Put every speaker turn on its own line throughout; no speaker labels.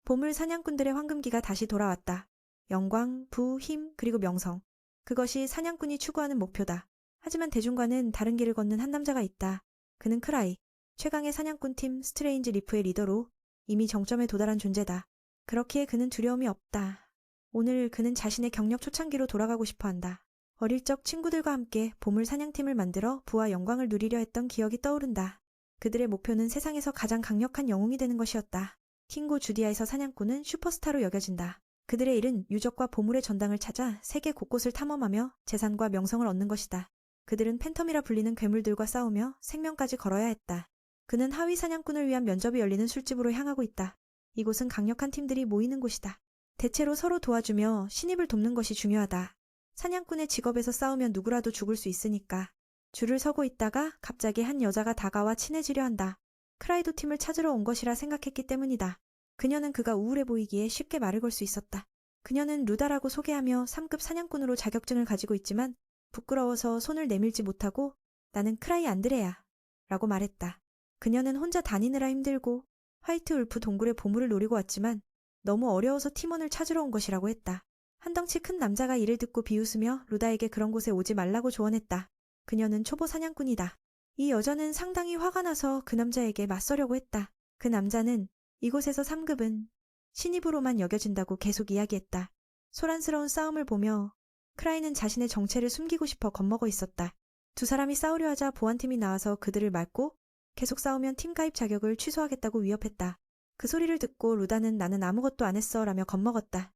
보물 사냥꾼들의 황금기가 다시 돌아왔다. 영광, 부, 힘, 그리고 명성. 그것이 사냥꾼이 추구하는 목표다. 하지만 대중과는 다른 길을 걷는 한 남자가 있다. 그는 크라이, 최강의 사냥꾼팀 스트레인지 리프의 리더로 이미 정점에 도달한 존재다. 그렇기에 그는 두려움이 없다. 오늘 그는 자신의 경력 초창기로 돌아가고 싶어 한다. 어릴 적 친구들과 함께 보물 사냥팀을 만들어 부와 영광을 누리려 했던 기억이 떠오른다. 그들의 목표는 세상에서 가장 강력한 영웅이 되는 것이었다. 킹고 주디아에서 사냥꾼은 슈퍼스타로 여겨진다. 그들의 일은 유적과 보물의 전당을 찾아 세계 곳곳을 탐험하며 재산과 명성을 얻는 것이다. 그들은 팬텀이라 불리는 괴물들과 싸우며 생명까지 걸어야 했다. 그는 하위 사냥꾼을 위한 면접이 열리는 술집으로 향하고 있다. 이곳은 강력한 팀들이 모이는 곳이다. 대체로 서로 도와주며 신입을 돕는 것이 중요하다. 사냥꾼의 직업에서 싸우면 누구라도 죽을 수 있으니까. 줄을 서고 있다가 갑자기 한 여자가 다가와 친해지려 한다. 크라이도 팀을 찾으러 온 것이라 생각했기 때문이다. 그녀는 그가 우울해 보이기에 쉽게 말을 걸 수 있었다. 그녀는 루다라고 소개하며 3급 사냥꾼으로 자격증을 가지고 있지만 부끄러워서 손을 내밀지 못하고 나는 크라이 안드레야 라고 말했다. 그녀는 혼자 다니느라 힘들고 화이트 울프 동굴의 보물을 노리고 왔지만 너무 어려워서 팀원을 찾으러 온 것이라고 했다. 한 덩치 큰 남자가 이를 듣고 비웃으며 루다에게 그런 곳에 오지 말라고 조언했다. 그녀는 초보 사냥꾼이다. 이 여자는 상당히 화가 나서 그 남자에게 맞서려고 했다. 그 남자는 이곳에서 3급은 신입으로만 여겨진다고 계속 이야기했다. 소란스러운 싸움을 보며 크라이는 자신의 정체를 숨기고 싶어 겁먹어 있었다. 두 사람이 싸우려 하자 보안팀이 나와서 그들을 막고 계속 싸우면 팀 가입 자격을 취소하겠다고 위협했다. 그 소리를 듣고 루다는 나는 아무것도 안 했어 라며 겁먹었다.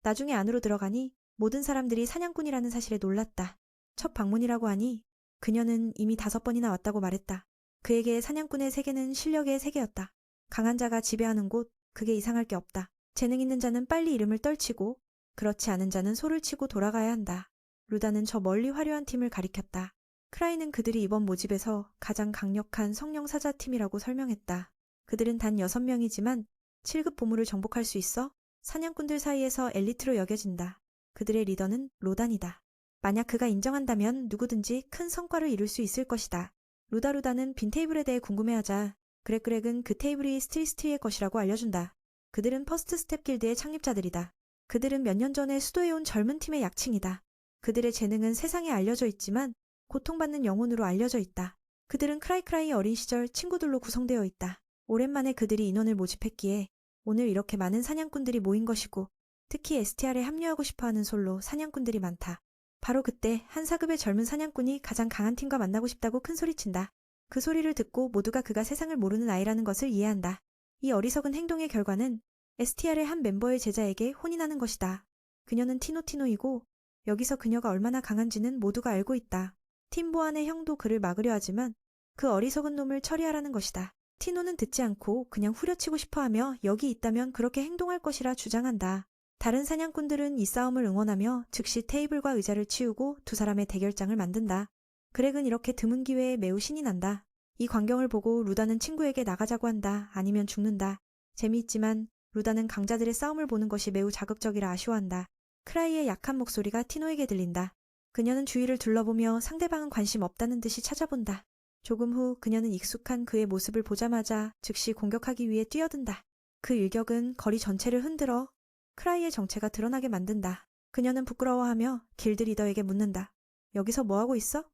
나중에 안으로 들어가니 모든 사람들이 사냥꾼이라는 사실에 놀랐다. 첫 방문이라고 하니 그녀는 이미 5번이나 왔다고 말했다. 그에게 사냥꾼의 세계는 실력의 세계였다. 강한 자가 지배하는 곳, 그게 이상할 게 없다. 재능 있는 자는 빨리 이름을 떨치고 그렇지 않은 자는 소를 치고 돌아가야 한다. 루다는 저 멀리 화려한 팀을 가리켰다. 크라이는 그들이 이번 모집에서 가장 강력한 성령사자팀이라고 설명했다. 그들은 단 6명이지만 7급 보물을 정복할 수 있어 사냥꾼들 사이에서 엘리트로 여겨진다. 그들의 리더는 로단이다. 만약 그가 인정한다면 누구든지 큰 성과를 이룰 수 있을 것이다. 루다는 빈 테이블에 대해 궁금해하자 그렉은 그 테이블이 스트리의 것이라고 알려준다. 그들은 퍼스트 스텝 길드의 창립자들이다. 그들은 몇 년 전에 수도해온 젊은 팀의 약칭이다. 그들의 재능은 세상에 알려져 있지만 고통받는 영혼으로 알려져 있다. 그들은 크라이의 어린 시절 친구들로 구성되어 있다. 오랜만에 그들이 인원을 모집했기에 오늘 이렇게 많은 사냥꾼들이 모인 것이고 특히 STR에 합류하고 싶어하는 솔로 사냥꾼들이 많다. 바로 그때 한 4급의 젊은 사냥꾼이 가장 강한 팀과 만나고 싶다고 큰 소리친다. 그 소리를 듣고 모두가 그가 세상을 모르는 아이라는 것을 이해한다. 이 어리석은 행동의 결과는 STR의 한 멤버의 제자에게 혼이 나는 것이다. 그녀는 티노이고 여기서 그녀가 얼마나 강한지는 모두가 알고 있다. 팀 보안의 형도 그를 막으려 하지만 그 어리석은 놈을 처리하라는 것이다. 티노는 듣지 않고 그냥 후려치고 싶어하며 여기 있다면 그렇게 행동할 것이라 주장한다. 다른 사냥꾼들은 이 싸움을 응원하며 즉시 테이블과 의자를 치우고 두 사람의 대결장을 만든다. 그렉은 이렇게 드문 기회에 매우 신이 난다. 이 광경을 보고 루다는 친구에게 나가자고 한다. 아니면 죽는다. 재미있지만 루다는 강자들의 싸움을 보는 것이 매우 자극적이라 아쉬워한다. 크라이의 약한 목소리가 티노에게 들린다. 그녀는 주위를 둘러보며 상대방은 관심 없다는 듯이 찾아본다. 조금 후 그녀는 익숙한 그의 모습을 보자마자 즉시 공격하기 위해 뛰어든다. 그 일격은 거리 전체를 흔들어 크라이의 정체가 드러나게 만든다. 그녀는 부끄러워하며 길드 리더에게 묻는다. 여기서 뭐하고 있어?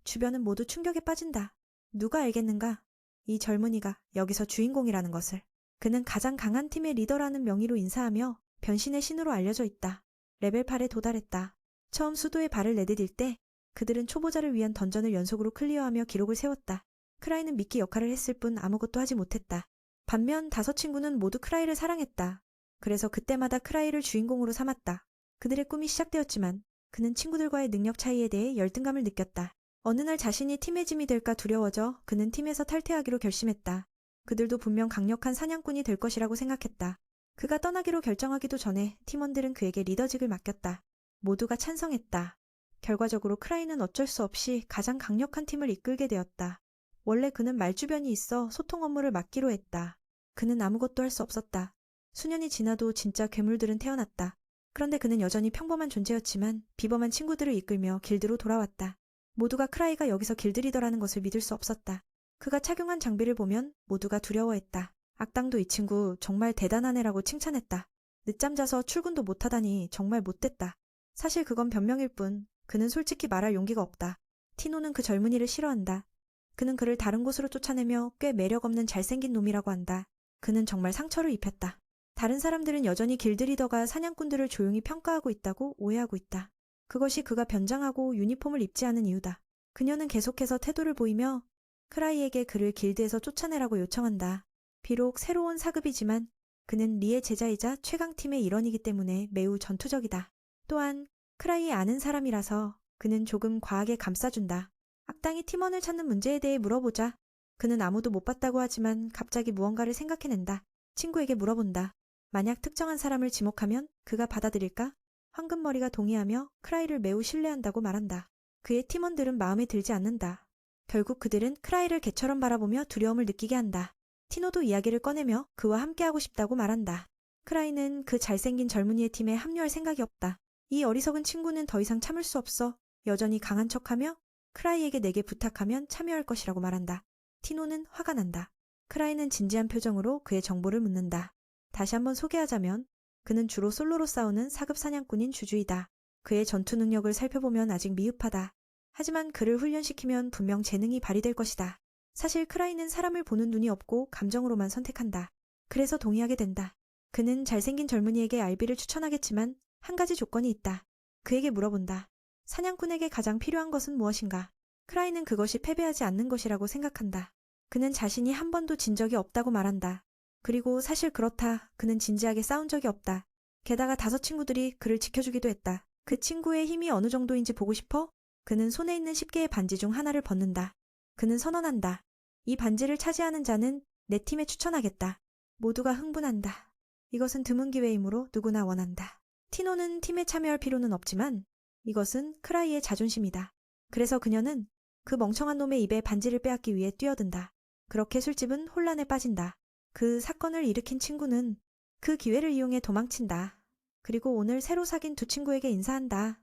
주변은 모두 충격에 빠진다. 누가 알겠는가? 이 젊은이가 여기서 주인공이라는 것을. 그는 가장 강한 팀의 리더라는 명의로 인사하며 변신의 신으로 알려져 있다. 레벨 8에 도달했다. 처음 수도에 발을 내디딜 때 그들은 초보자를 위한 던전을 연속으로 클리어하며 기록을 세웠다. 크라이는 미끼 역할을 했을 뿐 아무것도 하지 못했다. 반면 5친구는 모두 크라이를 사랑했다. 그래서 그때마다 크라이를 주인공으로 삼았다. 그들의 꿈이 시작되었지만 그는 친구들과의 능력 차이에 대해 열등감을 느꼈다. 어느 날 자신이 팀의 짐이 될까 두려워져 그는 팀에서 탈퇴하기로 결심했다. 그들도 분명 강력한 사냥꾼이 될 것이라고 생각했다. 그가 떠나기로 결정하기도 전에 팀원들은 그에게 리더직을 맡겼다. 모두가 찬성했다. 결과적으로 크라이는 어쩔 수 없이 가장 강력한 팀을 이끌게 되었다. 원래 그는 말주변이 있어 소통 업무를 맡기로 했다. 그는 아무것도 할 수 없었다. 수년이 지나도 진짜 괴물들은 태어났다. 그런데 그는 여전히 평범한 존재였지만 비범한 친구들을 이끌며 길드로 돌아왔다. 모두가 크라이가 여기서 길드 리더라는 것을 믿을 수 없었다. 그가 착용한 장비를 보면 모두가 두려워했다. 악당도 이 친구 정말 대단한 애라고 칭찬했다. 늦잠 자서 출근도 못하다니 정말 못됐다. 사실 그건 변명일 뿐 그는 솔직히 말할 용기가 없다. 티노는 그 젊은이를 싫어한다. 그는 그를 다른 곳으로 쫓아내며 꽤 매력없는 잘생긴 놈이라고 한다. 그는 정말 상처를 입혔다. 다른 사람들은 여전히 길드리더가 사냥꾼들을 조용히 평가하고 있다고 오해하고 있다. 그것이 그가 변장하고 유니폼을 입지 않은 이유다. 그녀는 계속해서 태도를 보이며 크라이에게 그를 길드에서 쫓아내라고 요청한다. 비록 새로운 사급이지만 그는 리의 제자이자 최강팀의 일원이기 때문에 매우 전투적이다. 또한 크라이의 아는 사람이라서 그는 조금 과하게 감싸준다. 악당이 팀원을 찾는 문제에 대해 물어보자. 그는 아무도 못 봤다고 하지만 갑자기 무언가를 생각해낸다. 친구에게 물어본다. 만약 특정한 사람을 지목하면 그가 받아들일까? 황금머리가 동의하며 크라이를 매우 신뢰한다고 말한다. 그의 팀원들은 마음에 들지 않는다. 결국 그들은 크라이를 개처럼 바라보며 두려움을 느끼게 한다. 티노도 이야기를 꺼내며 그와 함께하고 싶다고 말한다. 크라이는 그 잘생긴 젊은이의 팀에 합류할 생각이 없다. 이 어리석은 친구는 더 이상 참을 수 없어 여전히 강한 척하며 크라이에게 내게 부탁하면 참여할 것이라고 말한다. 티노는 화가 난다. 크라이는 진지한 표정으로 그의 정보를 묻는다. 다시 한번 소개하자면 그는 주로 솔로로 싸우는 사급 사냥꾼인 주주이다. 그의 전투 능력을 살펴보면 아직 미흡하다. 하지만 그를 훈련시키면 분명 재능이 발휘될 것이다. 사실 크라이는 사람을 보는 눈이 없고 감정으로만 선택한다. 그래서 동의하게 된다. 그는 잘생긴 젊은이에게 알비를 추천하겠지만 한 가지 조건이 있다. 그에게 물어본다. 사냥꾼에게 가장 필요한 것은 무엇인가? 크라이는 그것이 패배하지 않는 것이라고 생각한다. 그는 자신이 한 번도 진 적이 없다고 말한다. 그리고 사실 그렇다. 그는 진지하게 싸운 적이 없다. 게다가 5 친구들이 그를 지켜주기도 했다. 그 친구의 힘이 어느 정도인지 보고 싶어? 그는 손에 있는 10개의 반지 중 하나를 벗는다. 그는 선언한다. 이 반지를 차지하는 자는 내 팀에 추천하겠다. 모두가 흥분한다. 이것은 드문 기회이므로 누구나 원한다. 티노는 팀에 참여할 필요는 없지만 이것은 크라이의 자존심이다. 그래서 그녀는 그 멍청한 놈의 입에 반지를 빼앗기 위해 뛰어든다. 그렇게 술집은 혼란에 빠진다. 그 사건을 일으킨 친구는 그 기회를 이용해 도망친다. 그리고 오늘 새로 사귄 2 친구에게 인사한다.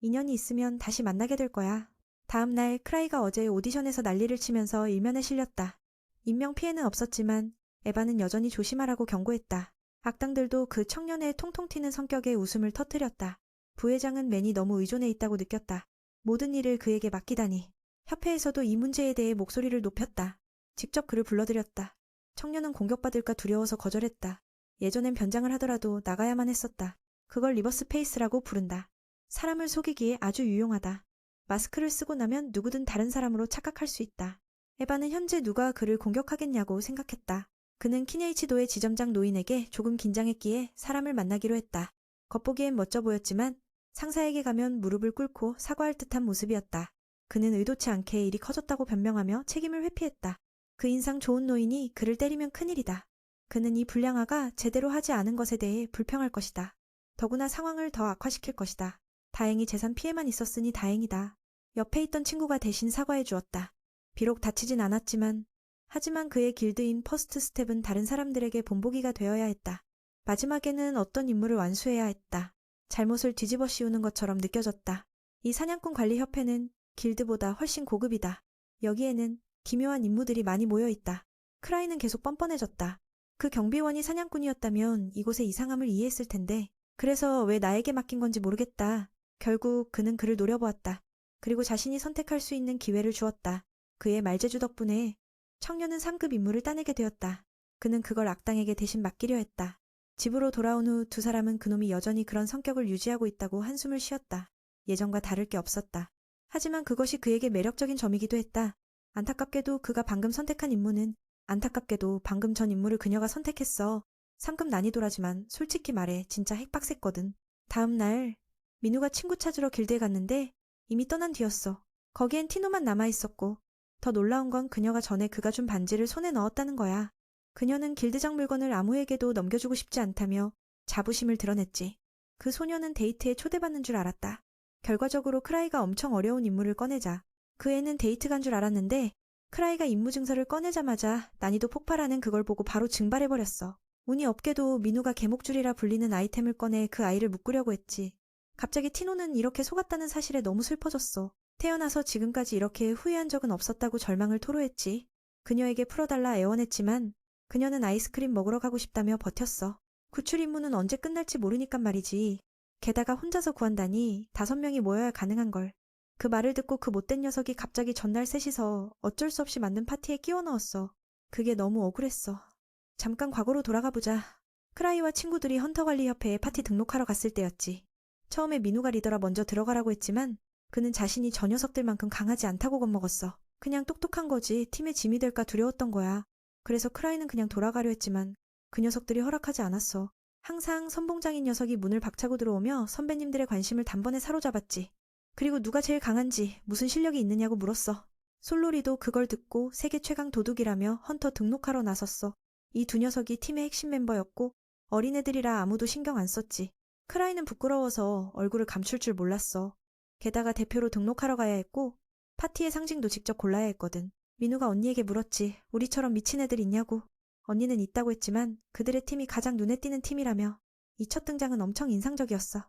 인연이 있으면 다시 만나게 될 거야. 다음 날 크라이가 어제 오디션에서 난리를 치면서 일면에 실렸다. 인명피해는 없었지만 에바는 여전히 조심하라고 경고했다. 악당들도 그 청년의 통통 튀는 성격에 웃음을 터뜨렸다. 부회장은 맨이 너무 의존해 있다고 느꼈다. 모든 일을 그에게 맡기다니. 협회에서도 이 문제에 대해 목소리를 높였다. 직접 그를 불러들였다. 청년은 공격받을까 두려워서 거절했다. 예전엔 변장을 하더라도 나가야만 했었다. 그걸 리버스 페이스라고 부른다. 사람을 속이기에 아주 유용하다. 마스크를 쓰고 나면 누구든 다른 사람으로 착각할 수 있다. 에바는 현재 누가 그를 공격하겠냐고 생각했다. 그는 키네이치도의 지점장 노인에게 조금 긴장했기에 사람을 만나기로 했다. 겉보기엔 멋져 보였지만 상사에게 가면 무릎을 꿇고 사과할 듯한 모습이었다. 그는 의도치 않게 일이 커졌다고 변명하며 책임을 회피했다. 그 인상 좋은 노인이 그를 때리면 큰일이다. 그는 이 불량아가 제대로 하지 않은 것에 대해 불평할 것이다. 더구나 상황을 더 악화시킬 것이다. 다행히 재산 피해만 있었으니 다행이다. 옆에 있던 친구가 대신 사과해 주었다. 비록 다치진 않았지만 하지만 그의 길드인 퍼스트 스텝은 다른 사람들에게 본보기가 되어야 했다. 마지막에는 어떤 임무를 완수해야 했다. 잘못을 뒤집어 씌우는 것처럼 느껴졌다. 이 사냥꾼 관리협회는 길드보다 훨씬 고급이다. 여기에는 기묘한 임무들이 많이 모여있다. 크라이는 계속 뻔뻔해졌다. 그 경비원이 사냥꾼이었다면 이곳의 이상함을 이해했을 텐데 그래서 왜 나에게 맡긴 건지 모르겠다. 결국 그는 그를 노려보았다. 그리고 자신이 선택할 수 있는 기회를 주었다. 그의 말재주 덕분에 청년은 상급 임무를 따내게 되었다. 그는 그걸 악당에게 대신 맡기려 했다. 집으로 돌아온 후 2 사람은 그놈이 여전히 그런 성격을 유지하고 있다고 한숨을 쉬었다. 예전과 다를 게 없었다. 하지만 그것이 그에게 매력적인 점이기도 했다. 안타깝게도 그가 방금 선택한 임무는 안타깝게도 방금 전 임무를 그녀가 선택했어. 3급 난이도라지만 솔직히 말해 진짜 핵빡셌거든. 다음 날 민우가 친구 찾으러 길드에 갔는데 이미 떠난 뒤였어. 거기엔 티노만 남아있었고 더 놀라운 건 그녀가 전에 그가 준 반지를 손에 넣었다는 거야. 그녀는 길드장 물건을 아무에게도 넘겨주고 싶지 않다며 자부심을 드러냈지. 그 소녀는 데이트에 초대받는 줄 알았다. 결과적으로 크라이가 엄청 어려운 임무를 꺼내자 그 애는 데이트 간 줄 알았는데 크라이가 임무 증서를 꺼내자마자 난이도 폭발하는 그걸 보고 바로 증발해버렸어. 운이 없게도 민우가 개목줄이라 불리는 아이템을 꺼내 그 아이를 묶으려고 했지. 갑자기 티노는 이렇게 속았다는 사실에 너무 슬퍼졌어. 태어나서 지금까지 이렇게 후회한 적은 없었다고 절망을 토로했지. 그녀에게 풀어달라 애원했지만 그녀는 아이스크림 먹으러 가고 싶다며 버텼어. 구출 임무는 언제 끝날지 모르니깐 말이지. 게다가 혼자서 구한다니 5명이 모여야 가능한 걸. 그 말을 듣고 그 못된 녀석이 갑자기 전날 셋이서 어쩔 수 없이 만든 파티에 끼워 넣었어. 그게 너무 억울했어. 잠깐 과거로 돌아가 보자. 크라이와 친구들이 헌터관리협회에 파티 등록하러 갔을 때였지. 처음에 민우가 리더라 먼저 들어가라고 했지만 그는 자신이 저 녀석들만큼 강하지 않다고 겁먹었어. 그냥 똑똑한 거지 팀의 짐이 될까 두려웠던 거야. 그래서 크라이는 그냥 돌아가려 했지만 그 녀석들이 허락하지 않았어. 항상 선봉장인 녀석이 문을 박차고 들어오며 선배님들의 관심을 단번에 사로잡았지. 그리고 누가 제일 강한지 무슨 실력이 있느냐고 물었어. 솔로리도 그걸 듣고 세계 최강 도둑이라며 헌터 등록하러 나섰어. 이 두 녀석이 팀의 핵심 멤버였고 어린애들이라 아무도 신경 안 썼지. 크라이는 부끄러워서 얼굴을 감출 줄 몰랐어. 게다가 대표로 등록하러 가야 했고 파티의 상징도 직접 골라야 했거든. 민우가 언니에게 물었지. 우리처럼 미친 애들 있냐고. 언니는 있다고 했지만 그들의 팀이 가장 눈에 띄는 팀이라며. 이 첫 등장은 엄청 인상적이었어.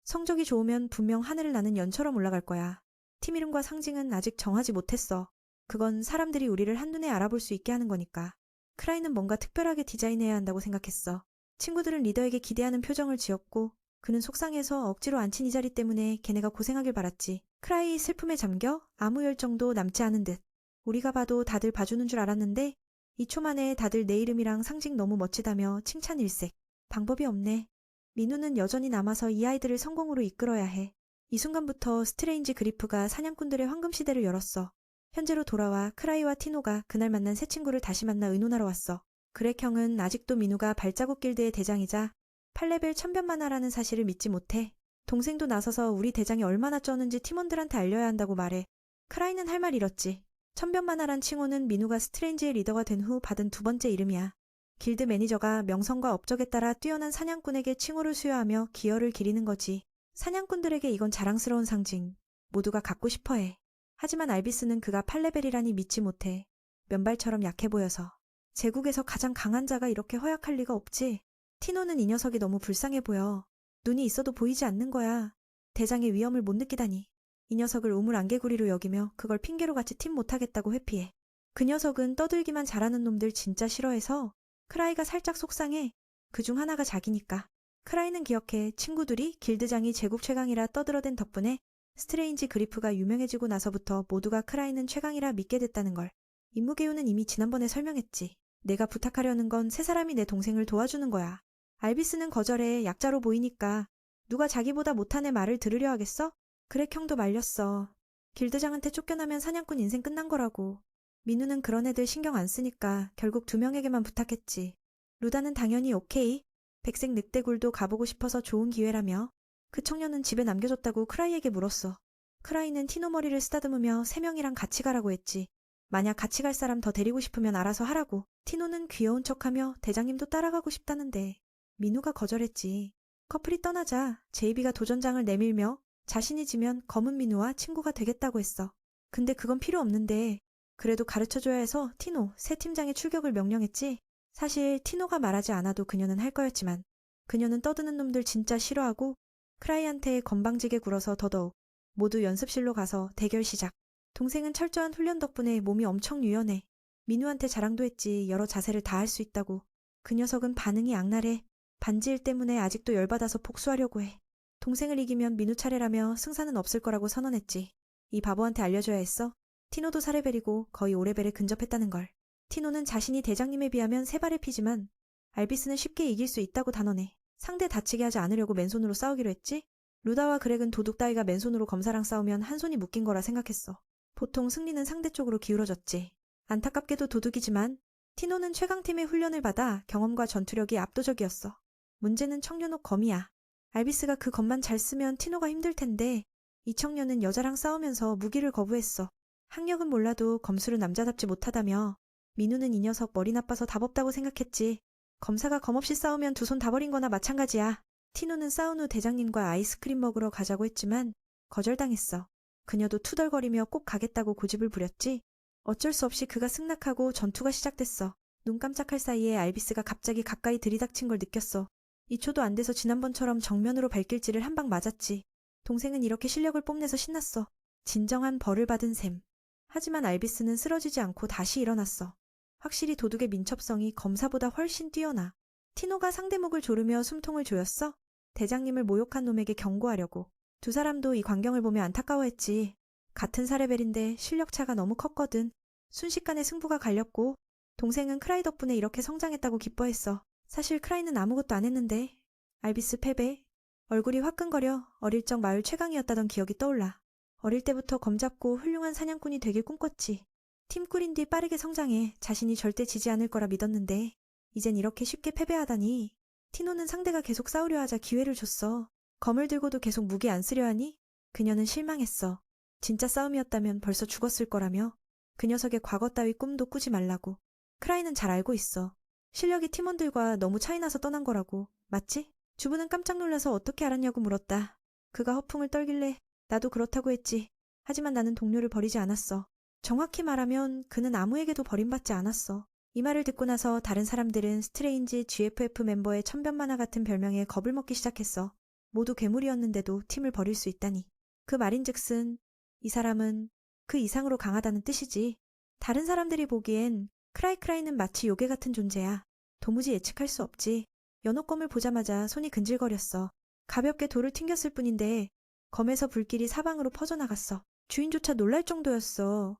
성적이 좋으면 분명 하늘을 나는 연처럼 올라갈 거야. 팀 이름과 상징은 아직 정하지 못했어. 그건 사람들이 우리를 한눈에 알아볼 수 있게 하는 거니까. 크라이는 뭔가 특별하게 디자인해야 한다고 생각했어. 친구들은 리더에게 기대하는 표정을 지었고 그는 속상해서 억지로 앉힌 이 자리 때문에 걔네가 고생하길 바랐지. 크라이 슬픔에 잠겨 아무 열정도 남지 않은 듯. 우리가 봐도 다들 봐주는 줄 알았는데 2초 만에 다들 내 이름이랑 상징 너무 멋지다며 칭찬 일색. 방법이 없네. 민우는 여전히 남아서 이 아이들을 성공으로 이끌어야 해. 이 순간부터 스트레인지 그리프가 사냥꾼들의 황금시대를 열었어. 현재로 돌아와 크라이와 티노가 그날 만난 새 친구를 다시 만나 의논하러 왔어. 그렉 형은 아직도 민우가 발자국 길드의 대장이자 8레벨 천변만화라는 사실을 믿지 못해. 동생도 나서서 우리 대장이 얼마나 쩌는지 팀원들한테 알려야 한다고 말해. 크라이는 할 말 잃었지. 천변만화란 칭호는 민우가 스트레인지의 리더가 된 후 받은 2번째 이름이야. 길드 매니저가 명성과 업적에 따라 뛰어난 사냥꾼에게 칭호를 수여하며 기여를 기리는 거지. 사냥꾼들에게 이건 자랑스러운 상징. 모두가 갖고 싶어해. 하지만 알비스는 그가 8레벨이라니 믿지 못해. 면발처럼 약해 보여서. 제국에서 가장 강한 자가 이렇게 허약할 리가 없지. 티노는 이 녀석이 너무 불쌍해 보여. 눈이 있어도 보이지 않는 거야. 대장의 위험을 못 느끼다니. 이 녀석을 우물안개구리로 여기며 그걸 핑계로 같이 팀 못하겠다고 회피해. 그 녀석은 떠들기만 잘하는 놈들 진짜 싫어해서 크라이가 살짝 속상해. 그중 하나가 자기니까. 크라이는 기억해. 친구들이 길드장이 제국 최강이라 떠들어댄 덕분에 스트레인지 그리프가 유명해지고 나서부터 모두가 크라이는 최강이라 믿게 됐다는 걸. 임무개요는 이미 지난번에 설명했지. 내가 부탁하려는 건 세 사람이 내 동생을 도와주는 거야. 알비스는 거절해. 약자로 보이니까. 누가 자기보다 못한 애 말을 들으려 하겠어? 그렉 형도 말렸어. 길드장한테 쫓겨나면 사냥꾼 인생 끝난 거라고. 민우는 그런 애들 신경 안 쓰니까 결국 2명에게만 부탁했지. 루다는 당연히 오케이. 백색 늑대굴도 가보고 싶어서 좋은 기회라며. 그 청년은 집에 남겨줬다고 크라이에게 물었어. 크라이는 티노 머리를 쓰다듬으며 3명이랑 같이 가라고 했지. 만약 같이 갈 사람 더 데리고 싶으면 알아서 하라고. 티노는 귀여운 척하며 대장님도 따라가고 싶다는데 민우가 거절했지. 커플이 떠나자 제이비가 도전장을 내밀며 자신이 지면 검은 민우와 친구가 되겠다고 했어. 근데 그건 필요 없는데 그래도 가르쳐줘야 해서 티노 새 팀장의 출격을 명령했지. 사실 티노가 말하지 않아도 그녀는 할 거였지만 그녀는 떠드는 놈들 진짜 싫어하고 크라이한테 건방지게 굴어서 더더욱. 모두 연습실로 가서 대결 시작. 동생은 철저한 훈련 덕분에 몸이 엄청 유연해. 민우한테 자랑도 했지. 여러 자세를 다 할 수 있다고. 그 녀석은 반응이 악랄해. 반지일 때문에 아직도 열받아서 복수하려고 해. 동생을 이기면 민우 차례라며 승산은 없을 거라고 선언했지. 이 바보한테 알려줘야 했어. 티노도 4레벨이고 거의 5레벨에 근접했다는 걸. 티노는 자신이 대장님에 비하면 3발의 피지만 알비스는 쉽게 이길 수 있다고 단언해. 상대 다치게 하지 않으려고 맨손으로 싸우기로 했지. 루다와 그렉은 도둑 따위가 맨손으로 검사랑 싸우면 한 손이 묶인 거라 생각했어. 보통 승리는 상대 쪽으로 기울어졌지. 안타깝게도 도둑이지만 티노는 최강팀의 훈련을 받아 경험과 전투력이 압도적이었어. 문제는 청년옥 검이야. 알비스가 그 검만 잘 쓰면 티노가 힘들 텐데 이 청년은 여자랑 싸우면서 무기를 거부했어. 학력은 몰라도 검술은 남자답지 못하다며. 민우는 이 녀석 머리 나빠서 답 없다고 생각했지. 검사가 검없이 싸우면 2손 다 버린 거나 마찬가지야. 티노는 싸운 후 대장님과 아이스크림 먹으러 가자고 했지만 거절당했어. 그녀도 투덜거리며 꼭 가겠다고 고집을 부렸지. 어쩔 수 없이 그가 승낙하고 전투가 시작됐어. 눈 깜짝할 사이에 알비스가 갑자기 가까이 들이닥친 걸 느꼈어. 2초도 안 돼서 지난번처럼 정면으로 발길질을 한 방 맞았지. 동생은 이렇게 실력을 뽐내서 신났어. 진정한 벌을 받은 셈. 하지만 알비스는 쓰러지지 않고 다시 일어났어. 확실히 도둑의 민첩성이 검사보다 훨씬 뛰어나. 티노가 상대목을 조르며 숨통을 조였어. 대장님을 모욕한 놈에게 경고하려고. 두 사람도 이 광경을 보며 안타까워했지. 같은 사레벨인데 실력차가 너무 컸거든. 순식간에 승부가 갈렸고 동생은 크라이 덕분에 이렇게 성장했다고 기뻐했어. 사실 크라이는 아무것도 안 했는데. 알비스 패배. 얼굴이 화끈거려 어릴 적 마을 최강이었다던 기억이 떠올라. 어릴 때부터 검잡고 훌륭한 사냥꾼이 되길 꿈꿨지. 팀 꾸린 뒤 빠르게 성장해 자신이 절대 지지 않을 거라 믿었는데 이젠 이렇게 쉽게 패배하다니. 티노는 상대가 계속 싸우려 하자 기회를 줬어. 검을 들고도 계속 무기 안 쓰려 하니 그녀는 실망했어. 진짜 싸움이었다면 벌써 죽었을 거라며. 그 녀석의 과거 따위 꿈도 꾸지 말라고. 크라이는 잘 알고 있어. 실력이 팀원들과 너무 차이나서 떠난 거라고. 맞지? 주부는 깜짝 놀라서 어떻게 알았냐고 물었다. 그가 허풍을 떨길래 나도 그렇다고 했지. 하지만 나는 동료를 버리지 않았어. 정확히 말하면 그는 아무에게도 버림받지 않았어. 이 말을 듣고 나서 다른 사람들은 스트레인지 GFF 멤버의 천변만화 같은 별명에 겁을 먹기 시작했어. 모두 괴물이었는데도 팀을 버릴 수 있다니. 그 말인즉슨 이 사람은 그 이상으로 강하다는 뜻이지. 다른 사람들이 보기엔 크라이는 마치 요괴 같은 존재야. 도무지 예측할 수 없지. 연옥검을 보자마자 손이 근질거렸어. 가볍게 돌을 튕겼을 뿐인데 검에서 불길이 사방으로 퍼져나갔어. 주인조차 놀랄 정도였어.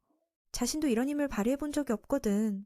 자신도 이런 힘을 발휘해 본 적이 없거든.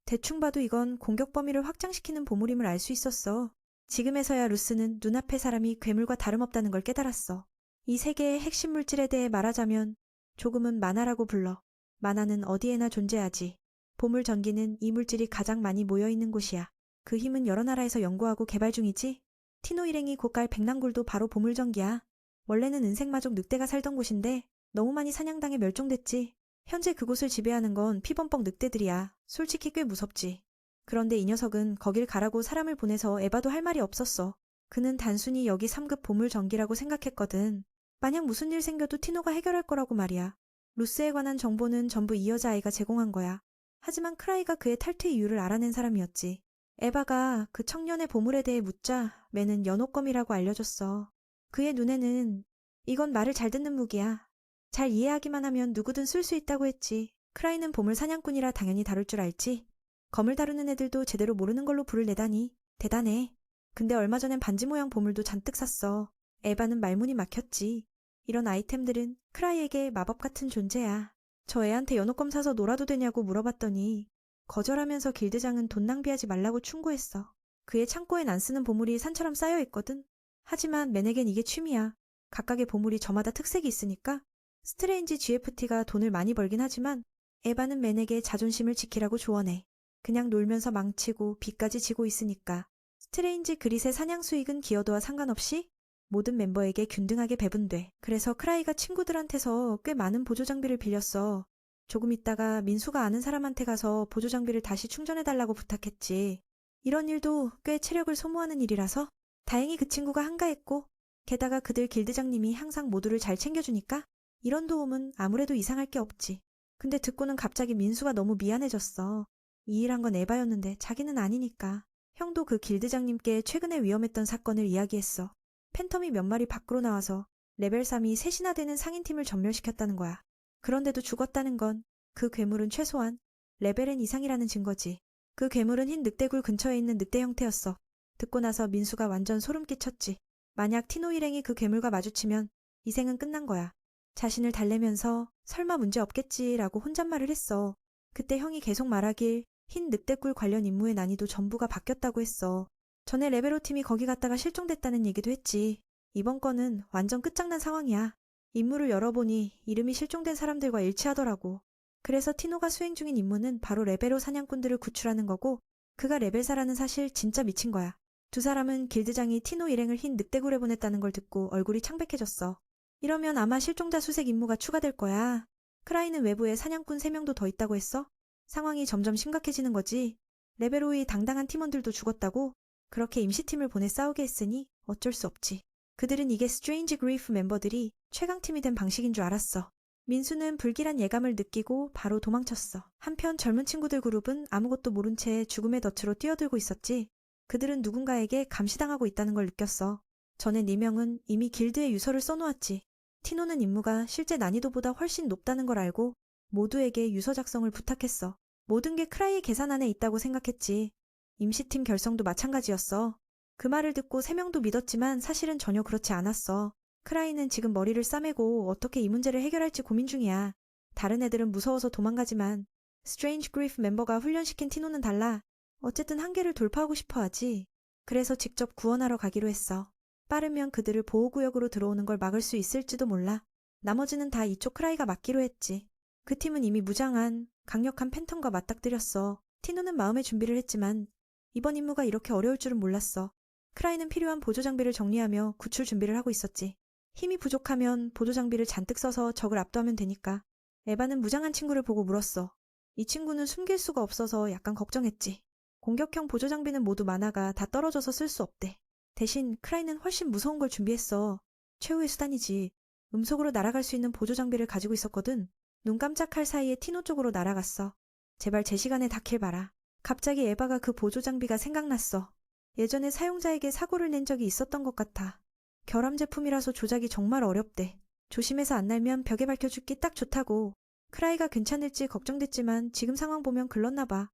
대충 봐도 이건 공격 범위를 확장시키는 보물임을 알 수 있었어. 지금에서야 루스는 눈앞의 사람이 괴물과 다름없다는 걸 깨달았어. 이 세계의 핵심 물질에 대해 말하자면 조금은 마나라고 불러. 마나는 어디에나 존재하지. 보물 전기는 이 물질이 가장 많이 모여있는 곳이야. 그 힘은 여러 나라에서 연구하고 개발 중이지. 티노 일행이 곧 갈 백랑굴도 바로 보물 전기야. 원래는 은색마족 늑대가 살던 곳인데 너무 많이 사냥당해 멸종됐지. 현재 그곳을 지배하는 건 피범벅 늑대들이야. 솔직히 꽤 무섭지. 그런데 이 녀석은 거길 가라고 사람을 보내서 에바도 할 말이 없었어. 그는 단순히 여기 3급 보물 전기라고 생각했거든. 만약 무슨 일 생겨도 티노가 해결할 거라고 말이야. 루스에 관한 정보는 전부 이 여자아이가 제공한 거야. 하지만 크라이가 그의 탈퇴 이유를 알아낸 사람이었지. 에바가 그 청년의 보물에 대해 묻자 매는 연옥검이라고 알려줬어. 그의 눈에는 이건 말을 잘 듣는 무기야. 잘 이해하기만 하면 누구든 쓸 수 있다고 했지. 크라이는 보물 사냥꾼이라 당연히 다룰 줄 알지. 검을 다루는 애들도 제대로 모르는 걸로 불을 내다니. 대단해. 근데 얼마 전엔 반지 모양 보물도 잔뜩 샀어. 에바는 말문이 막혔지. 이런 아이템들은 크라이에게 마법 같은 존재야. 저 애한테 연옥검 사서 놀아도 되냐고 물어봤더니 거절하면서 길드장은 돈 낭비하지 말라고 충고했어. 그의 창고엔 안 쓰는 보물이 산처럼 쌓여 있거든. 하지만 맨에겐 이게 취미야. 각각의 보물이 저마다 특색이 있으니까. 스트레인지 GFT가 돈을 많이 벌긴 하지만 에바는 맨에게 자존심을 지키라고 조언해. 그냥 놀면서 망치고 빚까지 지고 있으니까. 스트레인지 그릿의 사냥 수익은 기여도와 상관없이 모든 멤버에게 균등하게 배분돼. 그래서 크라이가 친구들한테서 꽤 많은 보조 장비를 빌렸어. 조금 있다가 민수가 아는 사람한테 가서 보조 장비를 다시 충전해달라고 부탁했지. 이런 일도 꽤 체력을 소모하는 일이라서 다행히 그 친구가 한가했고 게다가 그들 길드장님이 항상 모두를 잘 챙겨주니까 이런 도움은 아무래도 이상할 게 없지. 근데 듣고는 갑자기 민수가 너무 미안해졌어. 이 일 한 건 에바였는데 자기는 아니니까. 형도 그 길드장님께 최근에 위험했던 사건을 이야기했어. 팬텀이 몇 마리 밖으로 나와서 레벨 3이 셋이나 되는 상인팀을 전멸시켰다는 거야. 그런데도 죽었다는 건 그 괴물은 최소한 레벨 N 이상이라는 증거지. 그 괴물은 흰 늑대굴 근처에 있는 늑대 형태였어. 듣고 나서 민수가 완전 소름 끼쳤지. 만약 티노 일행이 그 괴물과 마주치면 이생은 끝난 거야. 자신을 달래면서 설마 문제 없겠지라고 혼잣말을 했어. 그때 형이 계속 말하길 흰 늑대굴 관련 임무의 난이도 전부가 바뀌었다고 했어. 전에 레벨 5 팀이 거기 갔다가 실종됐다는 얘기도 했지. 이번 건은 완전 끝장난 상황이야. 임무를 열어보니 이름이 실종된 사람들과 일치하더라고. 그래서 티노가 수행 중인 임무는 바로 레벨 5 사냥꾼들을 구출하는 거고 그가 레벨 4라는 사실 진짜 미친 거야. 두 사람은 길드장이 티노 일행을 흰 늑대굴에 보냈다는 걸 듣고 얼굴이 창백해졌어. 이러면 아마 실종자 수색 임무가 추가될 거야. 크라이는 외부에 사냥꾼 3명도 더 있다고 했어? 상황이 점점 심각해지는 거지. 레벨 5의 당당한 팀원들도 죽었다고? 그렇게 임시팀을 보내 싸우게 했으니 어쩔 수 없지. 그들은 이게 스트레인지 그리프 멤버들이 최강팀이 된 방식인 줄 알았어. 민수는 불길한 예감을 느끼고 바로 도망쳤어. 한편 젊은 친구들 그룹은 아무것도 모른 채 죽음의 덫으로 뛰어들고 있었지. 그들은 누군가에게 감시당하고 있다는 걸 느꼈어. 전에 4명은 이미 길드에 유서를 써놓았지. 티노는 임무가 실제 난이도보다 훨씬 높다는 걸 알고 모두에게 유서 작성을 부탁했어. 모든 게 크라이의 계산 안에 있다고 생각했지. 임시팀 결성도 마찬가지였어. 그 말을 듣고 세 명도 믿었지만 사실은 전혀 그렇지 않았어. 크라이는 지금 머리를 싸매고 어떻게 이 문제를 해결할지 고민 중이야. 다른 애들은 무서워서 도망가지만 스트레인지 그리프 멤버가 훈련시킨 티노는 달라. 어쨌든 한계를 돌파하고 싶어 하지. 그래서 직접 구원하러 가기로 했어. 빠르면 그들을 보호구역으로 들어오는 걸 막을 수 있을지도 몰라. 나머지는 다 이쪽 크라이가 맡기로 했지. 그 팀은 이미 무장한 강력한 팬텀과 맞닥뜨렸어. 티노는 마음의 준비를 했지만 이번 임무가 이렇게 어려울 줄은 몰랐어. 크라이는 필요한 보조장비를 정리하며 구출 준비를 하고 있었지. 힘이 부족하면 보조장비를 잔뜩 써서 적을 압도하면 되니까. 에바는 무장한 친구를 보고 물었어. 이 친구는 숨길 수가 없어서 약간 걱정했지. 공격형 보조장비는 모두 만화가 다 떨어져서 쓸 수 없대. 대신 크라이는 훨씬 무서운 걸 준비했어. 최후의 수단이지. 음속으로 날아갈 수 있는 보조장비를 가지고 있었거든. 눈 깜짝할 사이에 티노 쪽으로 날아갔어. 제발 제 시간에 닿길 바라. 갑자기 에바가 그 보조장비가 생각났어. 예전에 사용자에게 사고를 낸 적이 있었던 것 같아. 결함 제품이라서 조작이 정말 어렵대. 조심해서 안 날면 벽에 밝혀죽기 딱 좋다고. 크라이가 괜찮을지 걱정됐지만 지금 상황 보면 글렀나 봐.